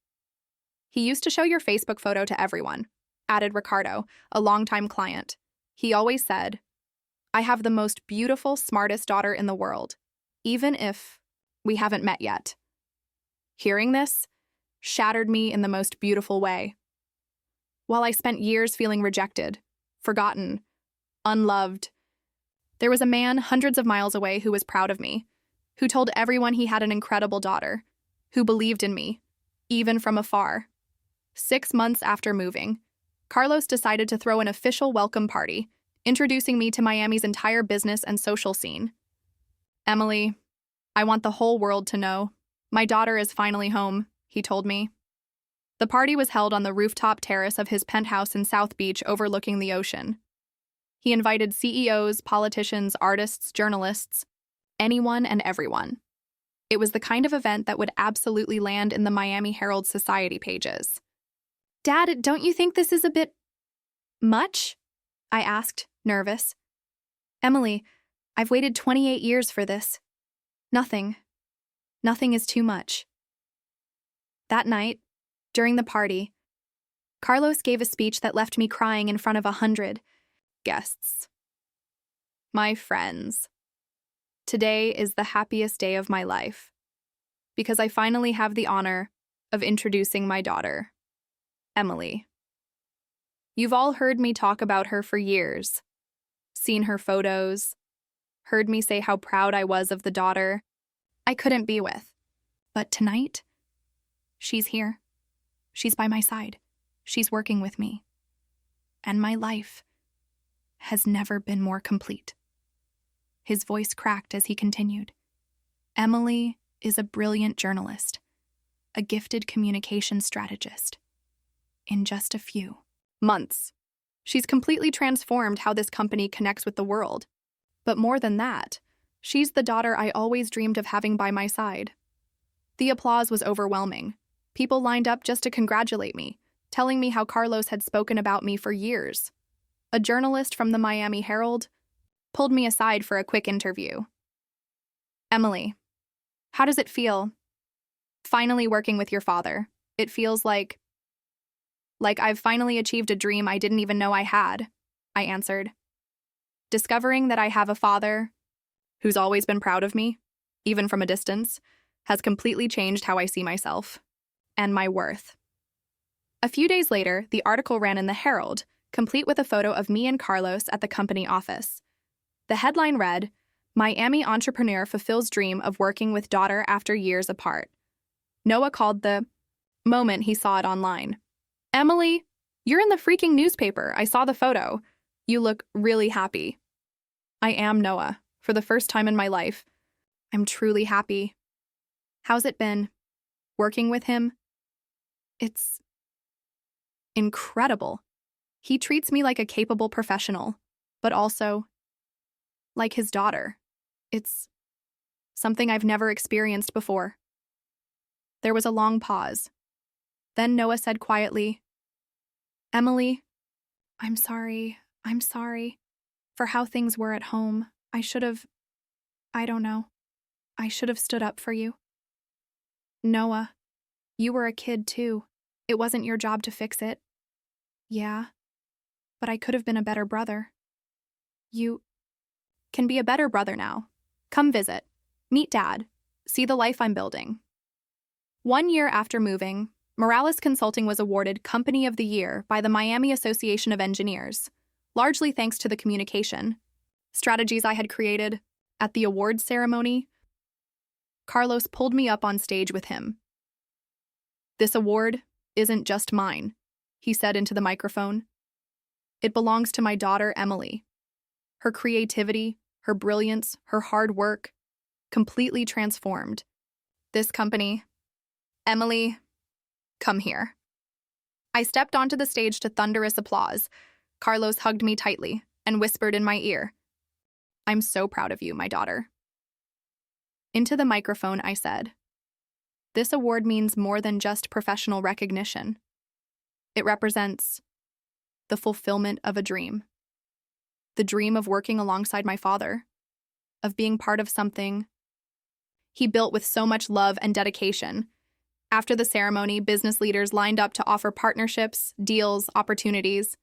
He used to show your Facebook photo to everyone, added Ricardo, a longtime client. He always said, I have the most beautiful, smartest daughter in the world, even if we haven't met yet. Hearing this shattered me in the most beautiful way. While I spent years feeling rejected, forgotten, unloved, there was a man hundreds of miles away who was proud of me, who told everyone he had an incredible daughter, who believed in me, even from afar. 6 months after moving, Carlos decided to throw an official welcome party, introducing me to Miami's entire business and social scene. Emily, I want the whole world to know. My daughter is finally home, he told me. The party was held on the rooftop terrace of his penthouse in South Beach overlooking the ocean. He invited CEOs, politicians, artists, journalists, anyone and everyone. It was the kind of event that would absolutely land in the Miami Herald Society pages. Dad, don't you think this is a bit much? I asked, nervous. Emily, I've waited 28 years for this. Nothing is too much. That night, during the party, Carlos gave a speech that left me crying in front of 100 guests. My friends, today is the happiest day of my life, because I finally have the honor of introducing my daughter, Emily. You've all heard me talk about her for years, seen her photos, heard me say how proud I was of the daughter I couldn't be with. But tonight, she's here. She's by my side. She's working with me. And my life has never been more complete. His voice cracked as he continued. Emily is a brilliant journalist, a gifted communication strategist. In just a few months, she's completely transformed how this company connects with the world. But more than that, she's the daughter I always dreamed of having by my side. The applause was overwhelming. People lined up just to congratulate me, telling me how Carlos had spoken about me for years. A journalist from the Miami Herald pulled me aside for a quick interview. Emily, how does it feel? Finally working with your father. It feels like I've finally achieved a dream I didn't even know I had, I answered. Discovering that I have a father who's always been proud of me, even from a distance, has completely changed how I see myself and my worth. A few days later, the article ran in the Herald, complete with a photo of me and Carlos at the company office. The headline read, "Miami entrepreneur fulfills dream of working with daughter after years apart." Noah called the moment he saw it online. "Emily, you're in the freaking newspaper. I saw the photo. You look really happy." I am Noah. For the first time in my life, I'm truly happy. How's it been? Working with him? It's incredible. He treats me like a capable professional, but also like his daughter. It's something I've never experienced before. There was a long pause. Then Noah said quietly, "Emily, I'm sorry for how things were at home. I should have stood up for you. Noah, you were a kid too. It wasn't your job to fix it." "Yeah, but I could have been a better brother." "You can be a better brother now. Come visit. Meet Dad. See the life I'm building." 1 year after moving, Morales Consulting was awarded Company of the Year by the Miami Association of Engineers, largely thanks to the communication strategies I had created. At the awards ceremony, Carlos pulled me up on stage with him. "This award isn't just mine," he said into the microphone. "It belongs to my daughter, Emily. Her creativity, her brilliance, her hard work completely transformed this company. Emily, come here." I stepped onto the stage to thunderous applause. Carlos hugged me tightly and whispered in my ear, "I'm so proud of you, my daughter." Into the microphone, I said, "This award means more than just professional recognition. It represents the fulfillment of a dream. The dream of working alongside my father, of being part of something he built with so much love and dedication." After the ceremony, business leaders lined up to offer partnerships, deals, opportunities.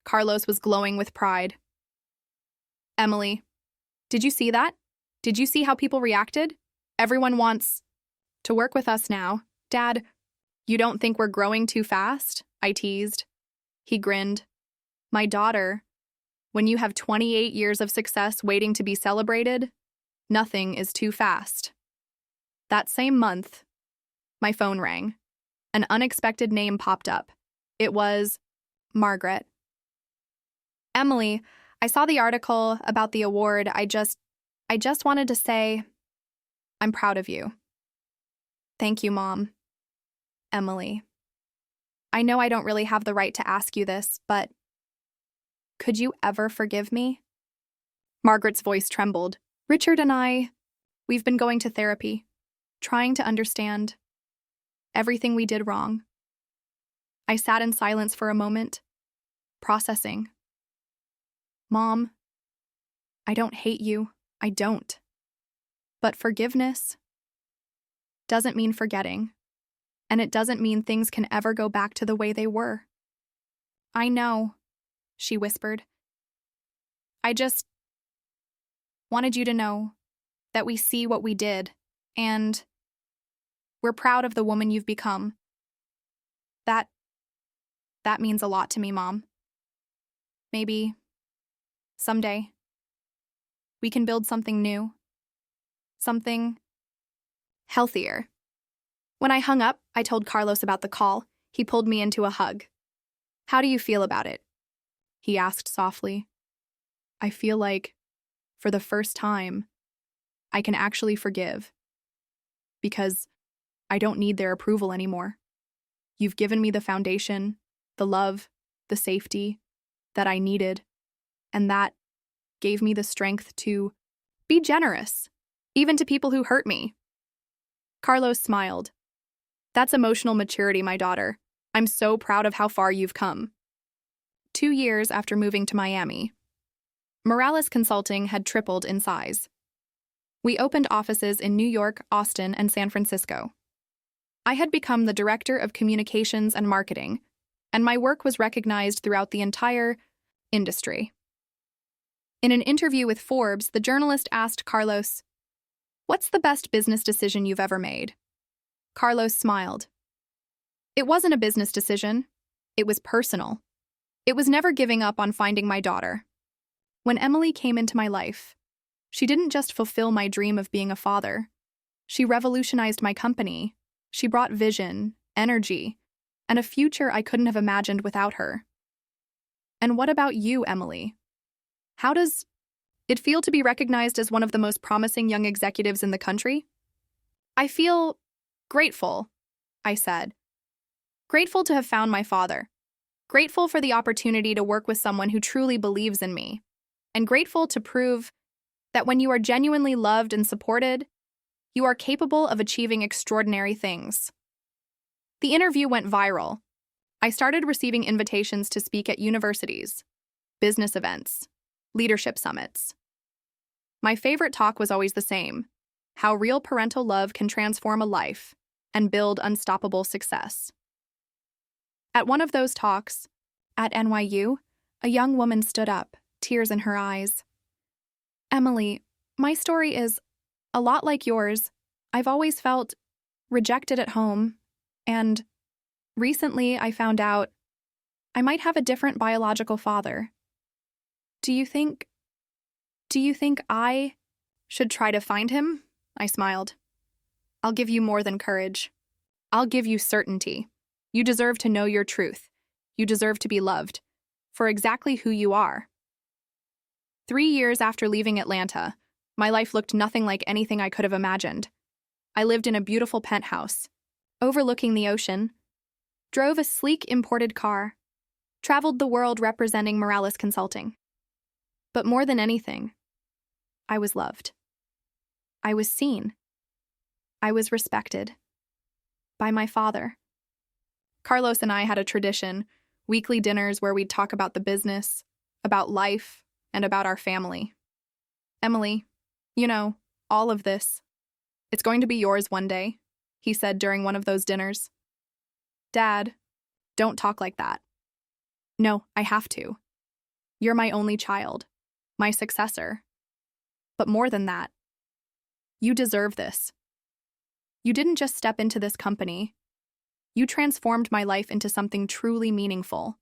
Carlos was glowing with pride. "Emily, did you see that? Did you see how people reacted? Everyone wants to work with us now. Dad, you don't think we're growing too fast?" I teased. He grinned. "My daughter, when you have 28 years of success waiting to be celebrated, nothing is too fast." That same month, my phone rang. An unexpected name popped up. It was Margaret. "Emily, I saw the article about the award. I just wanted to say I'm proud of you." "Thank you, Mom." "Emily, I know I don't really have the right to ask you this, but could you ever forgive me?" Margaret's voice trembled. "Richard and we've been going to therapy, trying to understand everything we did wrong." I sat in silence for a moment, processing. "Mom, I don't hate you. I don't. But forgiveness doesn't mean forgetting, and it doesn't mean things can ever go back to the way they were." "I know," she whispered. "I just wanted you to know that we see what we did, and we're proud of the woman you've become. That means a lot to me, Mom. Maybe Someday, we can build something new, something healthier. When I hung up, I told Carlos about the call. He pulled me into a hug. How do you feel about it? He asked softly. I feel like, for the first time, I can actually forgive. Because I don't need their approval anymore. You've given me the foundation, the love, the safety that I needed, and that gave me the strength to be generous, even to people who hurt me. Carlos smiled. That's emotional maturity, my daughter. I'm so proud of how far you've come. 2 years after moving to Miami, Morales Consulting had tripled in size. We opened offices in New York, Austin, and San Francisco. I had become the director of communications and marketing, and my work was recognized throughout the entire industry. In an interview with Forbes, the journalist asked Carlos, "What's the best business decision you've ever made?" Carlos smiled. It wasn't a business decision. It was personal. It was never giving up on finding my daughter. When Emily came into my life, she didn't just fulfill my dream of being a father. She revolutionized my company. She brought vision, energy, and a future I couldn't have imagined without her. And what about you, Emily? How does it feel to be recognized as one of the most promising young executives in the country? I feel grateful, I said. Grateful to have found my father. Grateful for the opportunity to work with someone who truly believes in me. And grateful to prove that when you are genuinely loved and supported, you are capable of achieving extraordinary things. The interview went viral. I started receiving invitations to speak at universities, business events, leadership summits. My favorite talk was always the same: how real parental love can transform a life and build unstoppable success. At one of those talks, at NYU, a young woman stood up, tears in her eyes. Emily, my story is a lot like yours. I've always felt rejected at home, and recently I found out I might have a different biological father. Do you think I should try to find him? I smiled. I'll give you more than courage. I'll give you certainty. You deserve to know your truth. You deserve to be loved for exactly who you are. 3 years after leaving Atlanta, my life looked nothing like anything I could have imagined. I lived in a beautiful penthouse, overlooking the ocean, drove a sleek imported car, traveled the world representing Morales Consulting. But more than anything, I was loved. I was seen. I was respected. By my father. Carlos and I had a tradition, weekly dinners where we'd talk about the business, about life, and about our family. Emily, all of this. It's going to be yours one day, he said during one of those dinners. Dad, don't talk like that. No, I have to. You're my only child, my successor. But more than that, you deserve this. You didn't just step into this company. You transformed my life into something truly meaningful.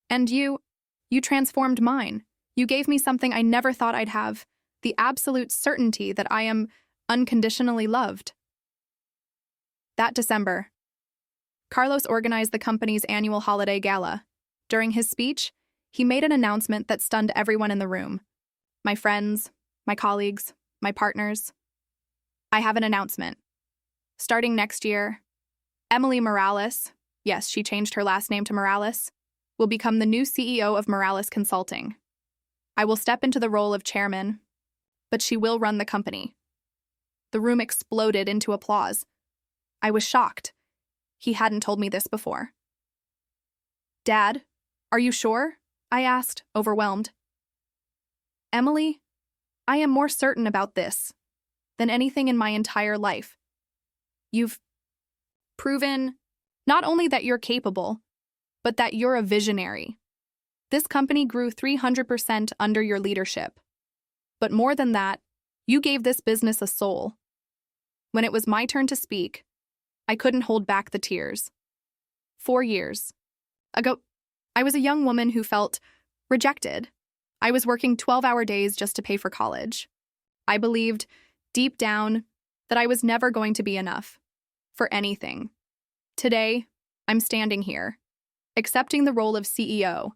And you transformed mine. You gave me something I never thought I'd have, the absolute certainty that I am unconditionally loved. That December, Carlos organized the company's annual holiday gala. During his speech, he made an announcement that stunned everyone in the room. My friends, my colleagues, my partners. I have an announcement. Starting next year, Emily Morales, yes, she changed her last name to Morales, will become the new CEO of Morales Consulting. I will step into the role of chairman, but she will run the company. The room exploded into applause. I was shocked. He hadn't told me this before. Dad, are you sure? I asked, overwhelmed. Emily, I am more certain about this than anything in my entire life. You've proven not only that you're capable, but that you're a visionary. This company grew 300% under your leadership. But more than that, you gave this business a soul. When it was my turn to speak, I couldn't hold back the tears. 4 years ago, I was a young woman who felt rejected. I was working 12-hour days just to pay for college. I believed, deep down, that I was never going to be enough for anything. Today, I'm standing here, accepting the role of CEO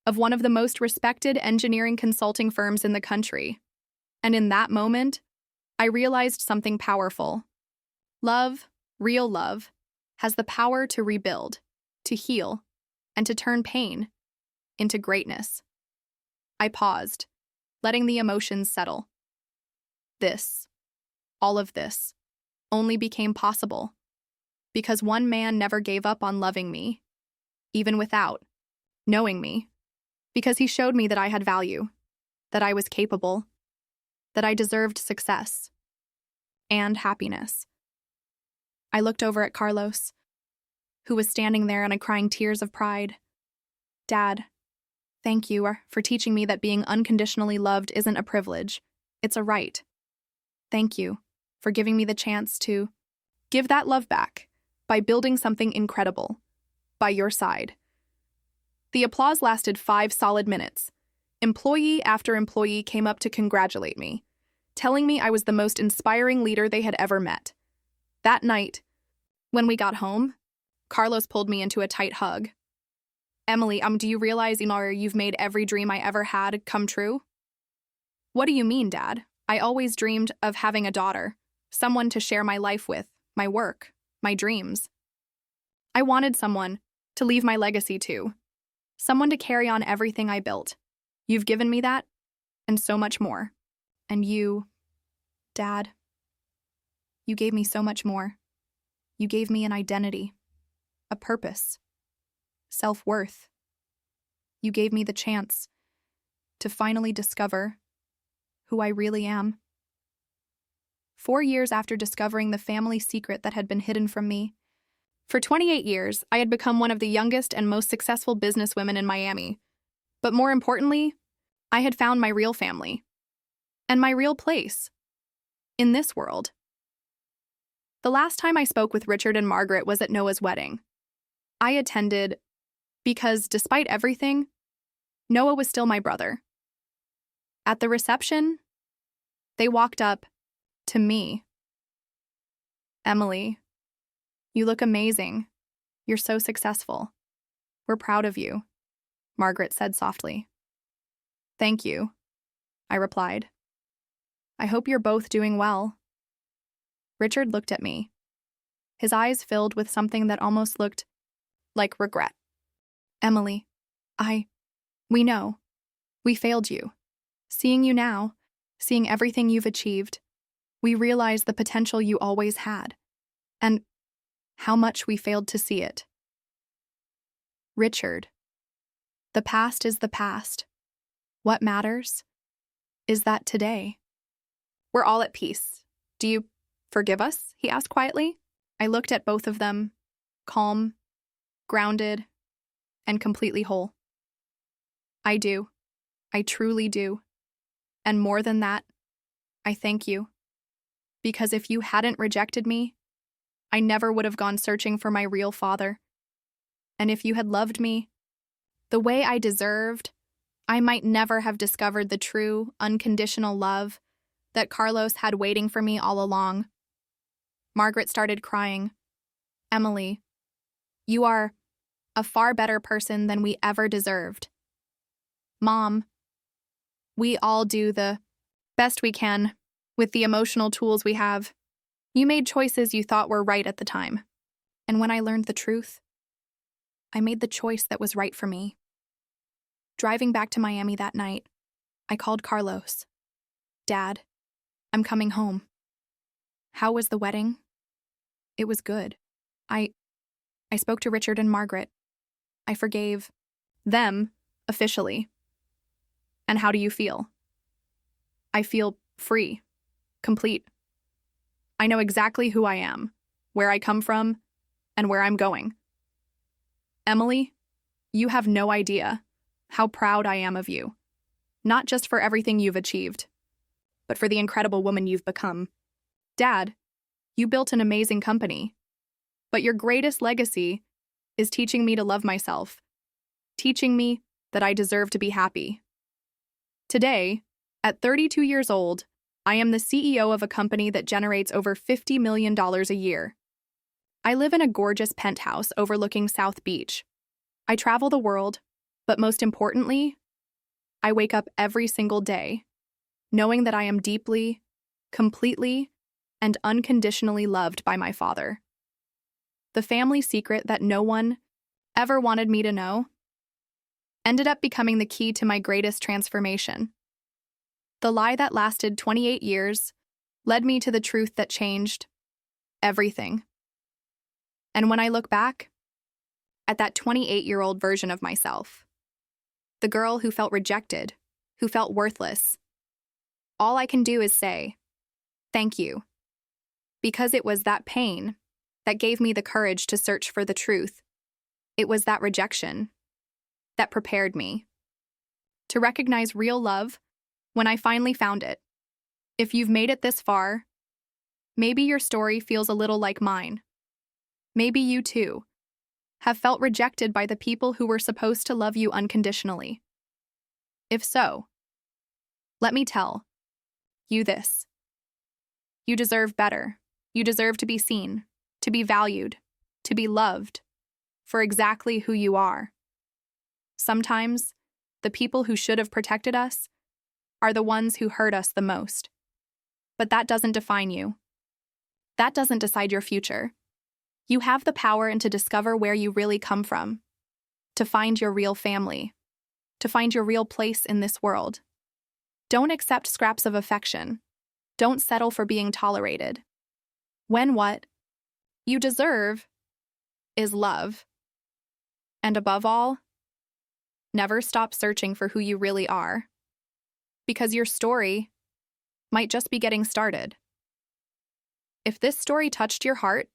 of one of the most respected engineering consulting firms in the country. And in that moment, I realized something powerful. Love, real love, has the power to rebuild, to heal, and to turn pain into greatness. I paused, letting the emotions settle. All of this, only became possible because one man never gave up on loving me, even without knowing me, because he showed me that I had value, that I was capable, that I deserved success and happiness. I looked over at Carlos, who was standing there and crying tears of pride. Dad, thank you for teaching me that being unconditionally loved isn't a privilege, it's a right. Thank you for giving me the chance to give that love back by building something incredible by your side. The applause lasted 5 solid minutes. Employee after employee came up to congratulate me, telling me I was the most inspiring leader they had ever met. That night, when we got home, Carlos pulled me into a tight hug. Emily, do you realize, you've made every dream I ever had come true? What do you mean, Dad? I always dreamed of having a daughter, someone to share my life with, my work, my dreams. I wanted someone to leave my legacy to, someone to carry on everything I built. You've given me that, and so much more. And you, Dad, you gave me so much more. You gave me an identity, a purpose, self-worth. You gave me the chance to finally discover who I really am. 4 years after discovering the family secret that had been hidden from me, for 28 years, I had become one of the youngest and most successful businesswomen in Miami. But more importantly, I had found my real family and my real place in this world. The last time I spoke with Richard and Margaret was at Noah's wedding. I attended because, despite everything, Noah was still my brother. At the reception, they walked up to me. Emily, you look amazing. You're so successful. We're proud of you, Margaret said softly. Thank you, I replied. I hope you're both doing well. Richard looked at me, his eyes filled with something that almost looked like regret. Emily, we know. We failed you. Seeing you now, seeing everything you've achieved, we realize the potential you always had, and how much we failed to see it. Richard, the past is the past. What matters is that today. We're all at peace. Do you forgive us? He asked quietly. I looked at both of them, calm, grounded, and completely whole. I do. I truly do. And more than that, I thank you. Because if you hadn't rejected me, I never would have gone searching for my real father. And if you had loved me the way I deserved, I might never have discovered the true, unconditional love that Carlos had waiting for me all along. Margaret started crying. Emily, you are a far better person than we ever deserved. Mom, we all do the best we can with the emotional tools we have. You made choices you thought were right at the time. And when I learned the truth, I made the choice that was right for me. Driving back to Miami that night, I called Carlos. Dad, I'm coming home. How was the wedding? It was good. I spoke to Richard and Margaret. I forgave them officially. And how do you feel? I feel free, complete. I know exactly who I am, where I come from, and where I'm going. Emily, you have no idea how proud I am of you, not just for everything you've achieved, but for the incredible woman you've become. Dad, you built an amazing company, but your greatest legacy is teaching me to love myself, teaching me that I deserve to be happy. Today, at 32 years old, I am the CEO of a company that generates over $50 million a year. I live in a gorgeous penthouse overlooking South Beach. I travel the world, but most importantly, I wake up every single day knowing that I am deeply, completely, and unconditionally loved by my Father. The family secret that no one ever wanted me to know ended up becoming the key to my greatest transformation. The lie that lasted 28 years led me to the truth that changed everything. And when I look back at that 28-year-old version of myself, the girl who felt rejected, who felt worthless, all I can do is say, thank you. Because it was that pain that gave me the courage to search for the truth. It was that rejection that prepared me to recognize real love when I finally found it. If you've made it this far, maybe your story feels a little like mine. Maybe you too have felt rejected by the people who were supposed to love you unconditionally. If so, let me tell you this. You deserve better. You deserve to be seen, to be valued, to be loved for exactly who you are. Sometimes, the people who should have protected us are the ones who hurt us the most. But that doesn't define you. That doesn't decide your future. You have the power to discover where you really come from, to find your real family, to find your real place in this world. Don't accept scraps of affection. Don't settle for being tolerated. When what you deserve is love. And above all, never stop searching for who you really are, because your story might just be getting started. If this story touched your heart,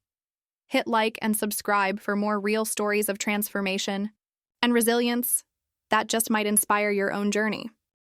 hit like and subscribe for more real stories of transformation and resilience that just might inspire your own journey.